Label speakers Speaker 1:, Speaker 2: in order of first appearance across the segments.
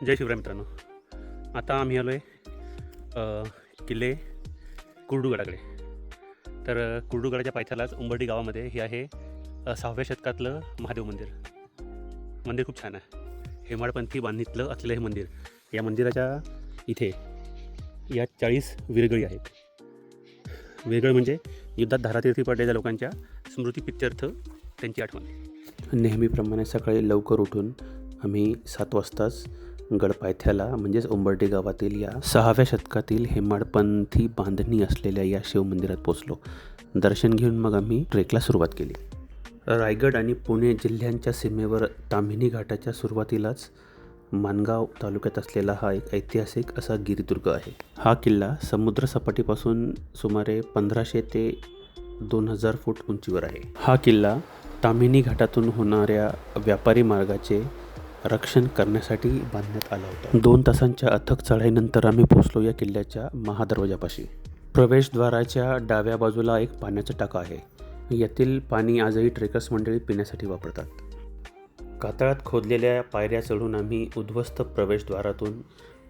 Speaker 1: जय शिवराय मित्रांनो. आता आम्ही आलो आहे किल्ले कुर्डुगडाकडे. तर कुर्डुगडाच्या पायथ्यालाच उंबर्डी गावामध्ये हे आहे 6व्या शतकातलं महादेव मंदिर. मंदिर खूप छान आहे. हेमाडपंथी बांधणीतलं असलेलं हे मंदिर. या मंदिराच्या इथे या 40 विरगळी आहेत. विरगळ म्हणजे युद्धात धारातीर्थी पडलेल्या लोकांच्या स्मृतिप्रित्यर्थ त्यांची आठवण. नेहमीप्रमाणे सकाळी लवकर उठून आम्ही 7 वाजताच गडपायथ्याला म्हणजेच उंबर्डी गावातील या 6व्या शतकातील हेमाडपंथी बांधणी असलेल्या या शिवमंदिरात पोचलो. दर्शन घेऊन मग आम्ही ट्रेकला सुरुवात केली. रायगड आणि पुणे जिल्ह्यांच्या सीमेवर ताम्हिणी घाटाच्या सुरुवातीलाच माणगाव तालुक्यात असलेला हा एक ऐतिहासिक असा गिरिदुर्ग आहे. हा किल्ला समुद्रसपाटीपासून सुमारे 1500 ते 2000 फूट उंचीवर आहे. हा किल्ला ताम्हिणी घाटातून होणाऱ्या व्यापारी मार्गाचे रक्षण करण्यासाठी बांधण्यात आला होता. 2 तासांच्या अथक चढाईनंतर आम्ही पोहोचलो या किल्ल्याच्या महादरवाजापाशी. प्रवेशद्वाराच्या डाव्या बाजूला एक पाण्याचा टाका आहे. यातील पाणी आजही ट्रेकर्स मंडळी पिण्यासाठी वापरतात. कातळात खोदलेल्या पायऱ्या चढून आम्ही उद्ध्वस्त प्रवेशद्वारातून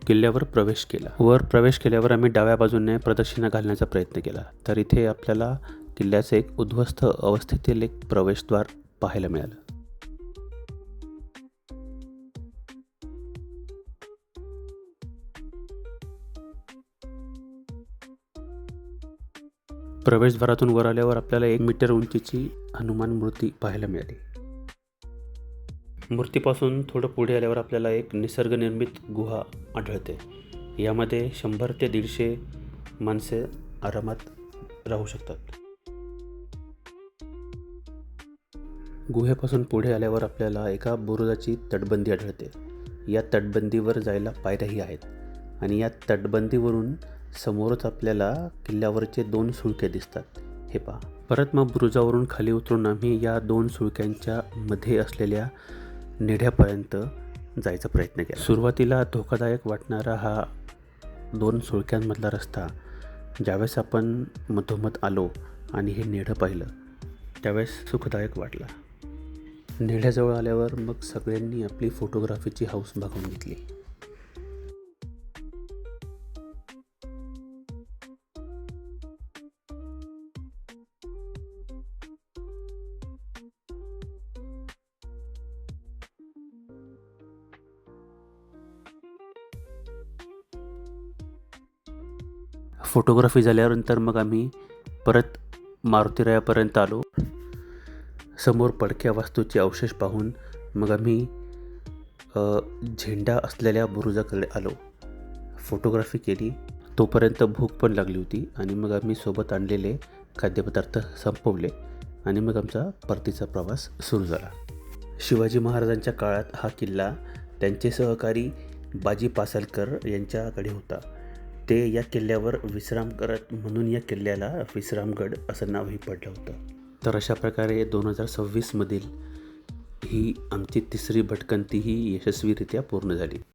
Speaker 1: किल्ल्यावर प्रवेश केला. वर प्रवेश केल्यावर आम्ही डाव्या बाजूने प्रदक्षिणा घालण्याचा प्रयत्न केला. तर इथे आपल्याला किल्ल्याचे एक उद्ध्वस्त अवस्थेतील एक प्रवेशद्वार पाहायला मिळालं. प्रवेशद्वारातून वर आल्यावर आपल्याला 1 मीटर उंचीची हनुमान मूर्ती पाहायला मिळाली. मूर्तीपासून थोडं पुढे आल्यावर आपल्याला एक निसर्गनिर्मित गुहा आढळते. यामध्ये 100 ते 150 माणसे आरामात राहू शकतात. गुहेपासून पुढे आल्यावर आपल्याला एका बुरुजाची तटबंदी आढळते. या तटबंदीवर जायला पायऱ्याही आहेत आणि या तटबंदीवरून समोरच आपल्याला किल्ल्यावरचे 2 सुळके दिसतात. हे पहा. परत मग बुरुजावरून खाली उतरून आम्ही या 2 सुळक्यांच्या मध्ये असलेल्या नेढ्यापर्यंत जायचा प्रयत्न केला. सुरुवातीला धोकादायक वाटणारा हा 2 सुळक्यांमधला रस्ता ज्यावेळेस आपण मधोमध आलो आणि हे नेढं पाहिलं त्यावेळेस सुखदायक वाटला. नेढ्याजवळ आल्यावर मग सगळ्यांनी आपली फोटोग्राफीची हौस भागवून घेतली. फोटोग्राफी झाल्यानंतर मग आम्ही परत मारुतीरायापर्यंत आलो. समोर पडक्या वास्तूचे अवशेष पाहून मग आम्ही झेंडा असलेल्या बुरुजाकडे आलो. फोटोग्राफी केली. तोपर्यंत भूक पण लागली होती आणि मग आम्ही सोबत आणलेले खाद्यपदार्थ संपवले आणि मग आमचा परतीचा प्रवास सुरू झाला. शिवाजी महाराजांच्या काळात हा किल्ला त्यांचे सहकारी बाजी पासलकर यांच्याकडे होता. ते या किल्ल्यावर विश्राम करत म्हणून या किल्ल्याला विश्रामगड असं नावही पडलं होतं. तर अशा प्रकारे 2026 मधील ही आमची 3री भटकंती ही यशस्वीरित्या पूर्ण झाली.